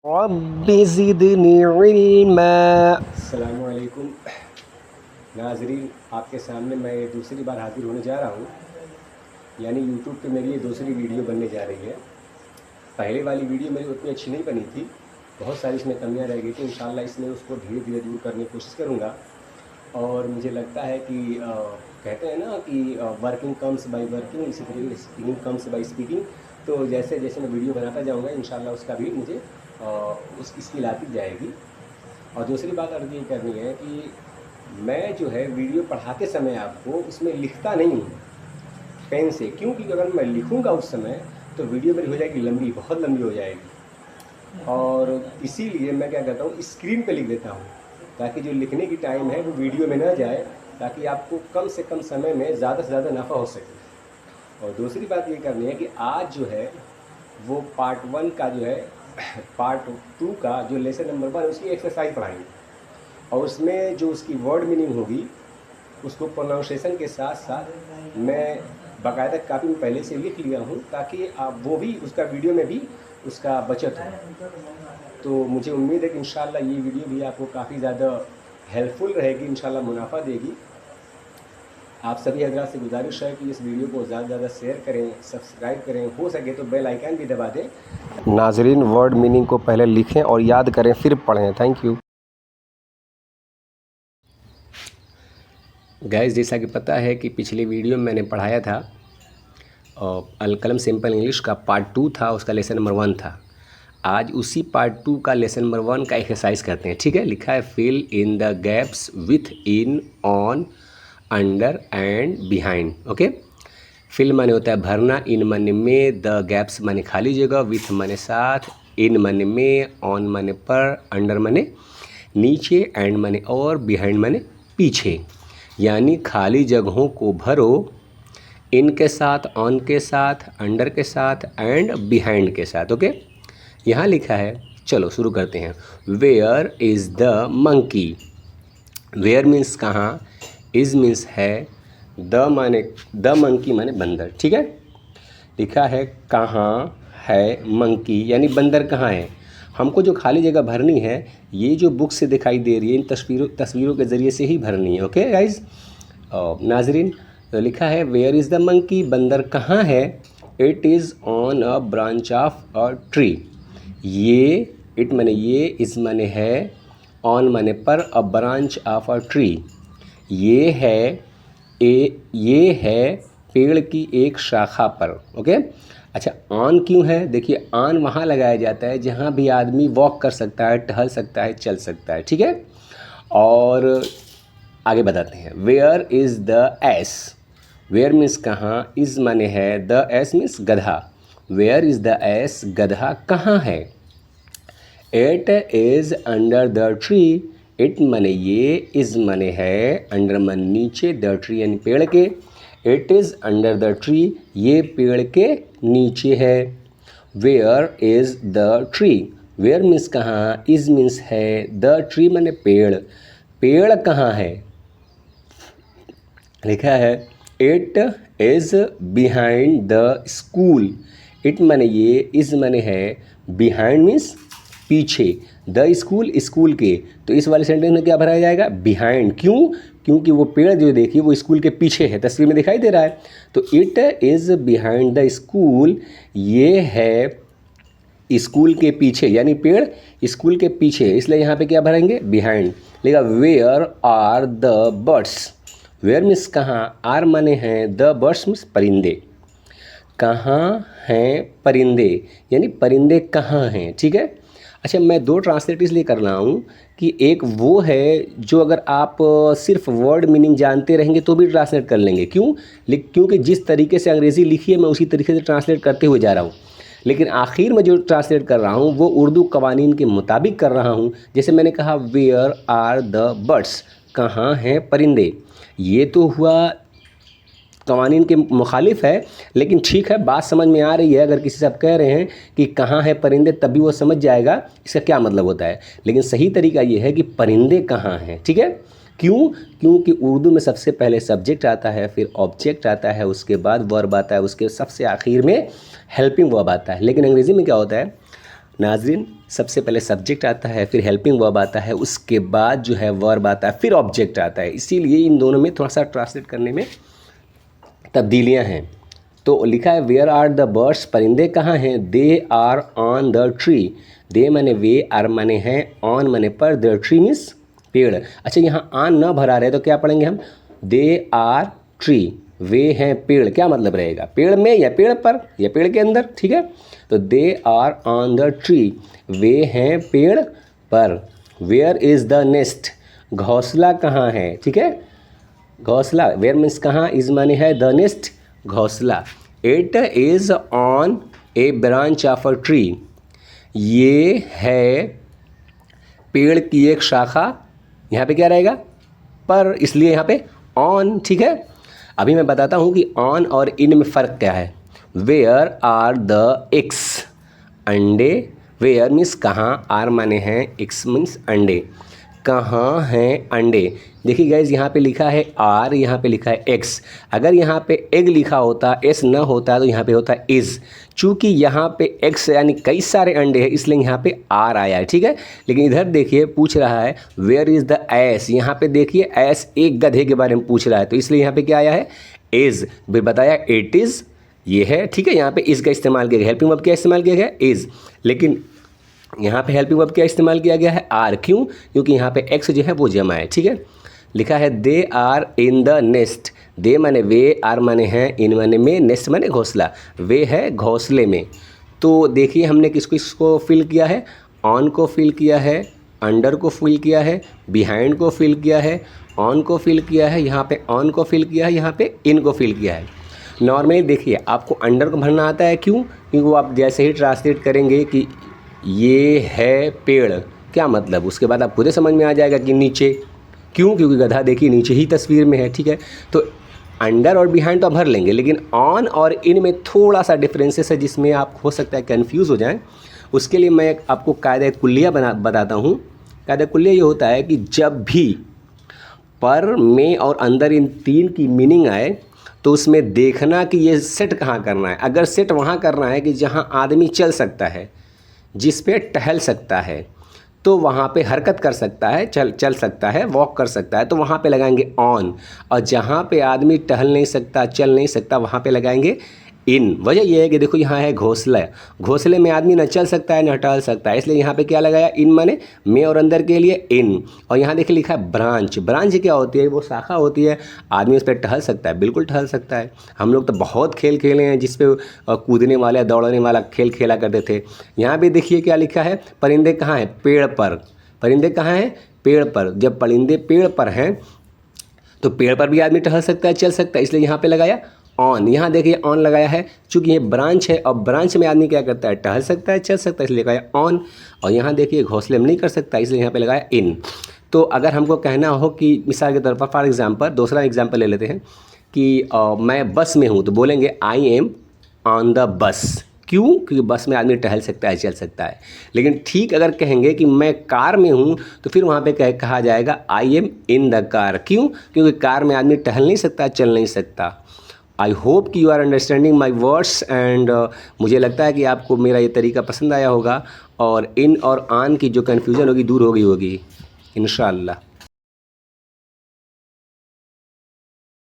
Rabbi ज़िदनी इल्मा। अस्सलामुअलैकुम नाज़रीन, आपके सामने मैं दूसरी बार हाज़िर होने जा रहा हूँ। यानी यूट्यूब पे मेरी ये दूसरी वीडियो बनने जा रही है। पहले वाली वीडियो मेरी उतनी अच्छी नहीं बनी थी, बहुत सारी इसमें कमियाँ रह गई थी। इंशाल्लाह इसमें उसको धीरे धीरे दूर करने की कोशिश करूँगा। और मुझे लगता है कि कहते हैं ना कि वर्किंग कम्स बाय वर्किंग, इसी तरीके से स्पीकिंग कम्स बाय स्पीकिंग। तो जैसे जैसे मैं वीडियो बनाता जाऊँगा इंशाल्लाह उसका भी मुझे उसकी स्किल आती जाएगी। और दूसरी बात अर्ज़ ये करनी है कि मैं जो है वीडियो पढ़ाते समय आपको उसमें लिखता नहीं हूँ पेन से, क्योंकि अगर मैं लिखूँगा उस समय तो वीडियो मेरी हो जाएगी लंबी, बहुत लंबी हो जाएगी। और इसीलिए मैं क्या करता हूँ, स्क्रीन पे लिख देता हूँ, ताकि जो लिखने की टाइम है वो वीडियो में ना जाए, ताकि आपको कम से कम समय में ज़्यादा से ज़्यादा नफ़ा हो सके। और दूसरी बात ये करनी है कि आज जो है वो पार्ट 1 का जो है पार्ट 2 का जो लेसन नंबर 1 उसकी एक्सरसाइज पढ़ाएंगे। और उसमें जो उसकी वर्ड मीनिंग होगी उसको प्रोनाउंसिएशन के साथ साथ मैं बाकायदा कापी में पहले से लिख लिया हूँ, ताकि आप वो भी उसका वीडियो में भी उसका बचत हो। तो मुझे उम्मीद है कि इंशाल्लाह ये वीडियो भी आपको काफ़ी ज़्यादा हेल्पफुल रहेगी, इंशाल्लाह मुनाफा देगी। आप सभी हज़रात से गुजारिश है कि इस वीडियो को ज़्यादा से ज़्यादा शेयर करें, सब्सक्राइब करें, हो सके तो बेल आइकन भी दबा दें। नाज़रीन, वर्ड मीनिंग को पहले लिखें और याद करें, फिर पढ़ें। Thank you. गैस, जैसा कि पता है कि पिछली वीडियो में मैंने पढ़ाया था अलकलम सिंपल इंग्लिश का पार्ट 2 था, उसका लेसन नंबर 1 था। आज उसी पार्ट 2 का लेसन नंबर 1 का एक्सरसाइज करते हैं। ठीक है, लिखा है fill in the gaps with, in, on, under and behind. Okay, fill माने होता है भरना, इन माने में, द गैप्स माने खाली जगह, विथ माने साथ, इन माने में, ऑन माने पर, अंडर माने नीचे, एंड माने और, बिहाइंड माने पीछे। यानी खाली जगहों को भरो इन के साथ, ऑन के साथ, अंडर के साथ एंड बिहाइंड के साथ। ओके, यहाँ लिखा है, चलो शुरू करते हैं। Where is the monkey. Where means कहाँ, इज़ मीन्स है, द माने द मंकी माने बंदर। ठीक है, लिखा है कहाँ है मंकी, यानी बंदर कहाँ है। हमको जो खाली जगह भरनी है ये जो बुक से दिखाई दे रही है, इन तस्वीरों के ज़रिए से ही भरनी है। ओके गाइज, नाजरीन, तो लिखा है वेयर इज़ द मंकी, बंदर कहाँ है। It is on a branch of a tree. ये इट माने ये, इज़ माने है, ऑन माने पर, a branch of a tree ये है ये है पेड़ की एक शाखा पर। ओके, अच्छा, ऑन क्यों है? देखिए, ऑन वहाँ लगाया जाता है जहाँ भी आदमी वॉक कर सकता है, टहल सकता है, चल सकता है। ठीक है, और आगे बताते हैं। Where is the ass. Where means कहाँ, इज़ माने है, द एस मीन्स गधा। वेयर इज़ द एस, गधा कहाँ है। It is under the tree. It माने ये, इज़ माने है, अंडर माने नीचे, द ट्री यानी पेड़ के। It is under the tree, ये पेड़ के नीचे है। Where is the tree. Where means कहाँ, इज़ मीन्स है, द ट्री माने पेड़। पेड़ कहाँ है, लिखा है it is behind the school. It माने ये, इज़ माने है, बिहाइंड मीन्स पीछे, द स्कूल स्कूल के। तो इस वाले सेंटेंस में क्या भरा जाएगा, बिहाइंड। क्यों? क्योंकि वो पेड़ जो देखिए वो स्कूल के पीछे है, तस्वीर में दिखाई दे रहा है। तो it is behind the school, ये है स्कूल के पीछे, यानी पेड़ स्कूल के पीछे, इसलिए यहाँ पे क्या भरेंगे, बिहाइंड। लेगा where are the birds. Where means कहाँ, आर माने हैं, द बर्ड्स मीन्स परिंदे। कहाँ हैं परिंदे, यानी परिंदे कहाँ हैं। ठीक है, अच्छा, मैं दो ट्रांसलेट इसलिए कर रहा हूँ कि एक वो है जो अगर आप सिर्फ वर्ड मीनिंग जानते रहेंगे तो भी ट्रांसलेट कर लेंगे। क्यों? क्योंकि जिस तरीके से अंग्रेज़ी लिखी है मैं उसी तरीके से ट्रांसलेट करते हुए जा रहा हूँ, लेकिन आखिर में जो ट्रांसलेट कर रहा हूँ वो उर्दू कवानीन के मुताबिक कर रहा हूँ। जैसे मैंने कहा वेयर आर द बर्ड्स, कहाँ हैं परिंदे, ये तो हुआ कवानीन के मुखालिफ है, लेकिन ठीक है, बात समझ में आ रही है। अगर किसी से आप कह रहे हैं कि कहाँ है परिंदे, तभी वो समझ जाएगा इसका क्या मतलब होता है। लेकिन सही तरीका ये है कि परिंदे कहाँ हैं। ठीक है, क्यों? क्योंकि उर्दू में सबसे पहले सब्जेक्ट आता है, फिर ऑब्जेक्ट आता है, उसके बाद वर्ब आता है, उसके सबसे आखिर में हेल्पिंग वर्ब आता है। लेकिन अंग्रेज़ी में क्या होता है नाजरीन, सबसे पहले सब्जेक्ट आता है, फिर हेल्पिंग वर्ब आता है, उसके बाद जो है वर्ब आता है, फिर ऑब्जेक्ट आता है। इसीलिए इन दोनों में थोड़ा सा ट्रांसलेट करने में तब्दीलियाँ हैं। तो लिखा है वेयर आर द बर्ड्स, परिंदे कहाँ हैं? They are on the tree. They माने वे, आर माने हैं, ऑन माने पर, द ट्री मीन्स पेड़। अच्छा, यहाँ ऑन न भरा रहे तो क्या पढ़ेंगे हम? दे आर ट्री, वे हैं पेड़। क्या मतलब रहेगा? पेड़ में या पेड़ पर या पेड़ के अंदर, ठीक है। तो they are on the tree, वे हैं पेड़ पर। वेयर इज़ द नेस्ट, घोंसला कहाँ है, ठीक है। घोंसला, वेयर मीन्स कहाँ, इज माने है द नेस्ट, घोंसला। It is on A branch of a tree, ये है पेड़ की एक शाखा। यहाँ पे क्या रहेगा? पर, इसलिए यहाँ पे ऑन, ठीक है। अभी मैं बताता हूँ कि ऑन और इन में फ़र्क क्या है। वेयर आर द एग्स, अंडे। वेयर मीन्स कहाँ, आर माने हैं, एक्स मीन्स अंडे। कहाँ हैं अंडे? देखिए गाइज, यहाँ पे लिखा है आर, यहाँ पे लिखा है एक्स। अगर यहाँ पे एग लिखा होता, एस न होता, तो यहाँ पे होता इज़। चूँकि यहाँ पे एक्स यानी कई सारे अंडे हैं, इसलिए यहाँ पे आर आया है, ठीक है। लेकिन इधर देखिए पूछ रहा है वेयर इज़ द एस। यहाँ पे देखिए एस एक गधे के बारे में पूछ रहा है, तो इसलिए यहाँ पे क्या आया है? इज़। फिर बताया इट इज़, ये है, ठीक है। यहाँ पे इज़ का इस्तेमाल किया गया, हेल्पिंग वर्ब क्या इस्तेमाल किया गया? इज़। लेकिन यहाँ पे हेल्पिंग वर्ब क्या इस्तेमाल किया गया है? आर। क्यों? क्योंकि यहाँ पे एक्स जो है वो जमा है, ठीक है। लिखा है they are in the nest. They माने वे, आर माने हैं, इन माने में, नेस्ट माने घोंसला। वे है घोंसले में। तो देखिए हमने किसको फिल किया है? ऑन को फिल किया है, अंडर को फिल किया है, बिहाइंड को फिल किया है, ऑन को फिल किया है, यहाँ पे ऑन को फिल किया है, यहाँ पे इन को फिल किया है। नॉर्मली देखिए आपको अंडर को भरना आता है, क्यों? क्योंकि वो आप जैसे ही ट्रांसलेट करेंगे कि ये है पेड़, क्या मतलब, उसके बाद आप खुद ही समझ में आ जाएगा कि नीचे। क्यों? क्योंकि गधा देखिए नीचे ही तस्वीर में है, ठीक है। तो अंडर और बिहाइंड तो आप भर लेंगे, लेकिन ऑन और इन में थोड़ा सा डिफरेंसेस है जिसमें आप हो सकता है कंफ्यूज हो जाएं। उसके लिए मैं आपको कायदा कुल्लिया बताता हूँ। कायदा कुल्लिया ये होता है कि जब भी पर, में और अंदर इन तीन की मीनिंग आए तो उसमें देखना कि ये सेट कहाँ करना है। अगर सेट वहाँ करना है कि जहाँ आदमी चल सकता है, जिस पे टहल सकता है, तो वहाँ पे हरकत कर सकता है, चल सकता है, वॉक कर सकता है, तो वहाँ पे लगाएंगे ऑन। और जहाँ पे आदमी टहल नहीं सकता, चल नहीं सकता, वहाँ पे लगाएंगे इन। वजह यह है कि देखो यहाँ है घोंसला, घोंसले में आदमी न चल सकता है न टहल सकता है, इसलिए यहाँ पे क्या लगाया? इन माने में और अंदर के लिए इन। और यहाँ देखिए लिखा है ब्रांच। ब्रांच क्या होती है? वो शाखा होती है। आदमी उस पर टहल सकता है, बिल्कुल टहल सकता है। हम लोग तो बहुत खेल खेले हैं जिसपे कूदने वाला, दौड़ने वाला खेल खेला करते थे। यहाँ भी देखिए क्या लिखा है? परिंदे कहाँ हैं? पेड़ पर। परिंदे कहाँ हैं? पेड़ पर। जब परिंदे पेड़ पर हैं तो पेड़ पर भी आदमी टहल सकता है, चल सकता है, इसलिए यहाँ पे लगाया ऑन। यहाँ देखिए ऑन लगाया है, चूँकि ये ब्रांच है और ब्रांच में आदमी क्या करता है? टहल सकता है, चल सकता है, इसलिए लगाया ऑन। और यहाँ देखिए घोंसले में नहीं कर सकता, इसलिए यहाँ पे लगाया इन। तो अगर हमको कहना हो कि मिसाल के तौर पर, फॉर एग्जांपल, दूसरा एग्जांपल ले लेते हैं कि मैं बस में हूँ, तो बोलेंगे I am on the bus. क्यों? क्योंकि बस में आदमी टहल सकता है, चल सकता है। लेकिन ठीक अगर कहेंगे कि मैं कार में हूँ, तो फिर वहाँ पे कहा जाएगा I am in the car. क्यों? क्योंकि कार में आदमी टहल नहीं सकता, चल नहीं सकता। आई होप कि you are understanding my words and मुझे लगता है कि आपको मेरा ये तरीका पसंद आया होगा और इन और आन की जो कन्फ्यूज़न होगी दूर हो गई होगी इंशाअल्लाह।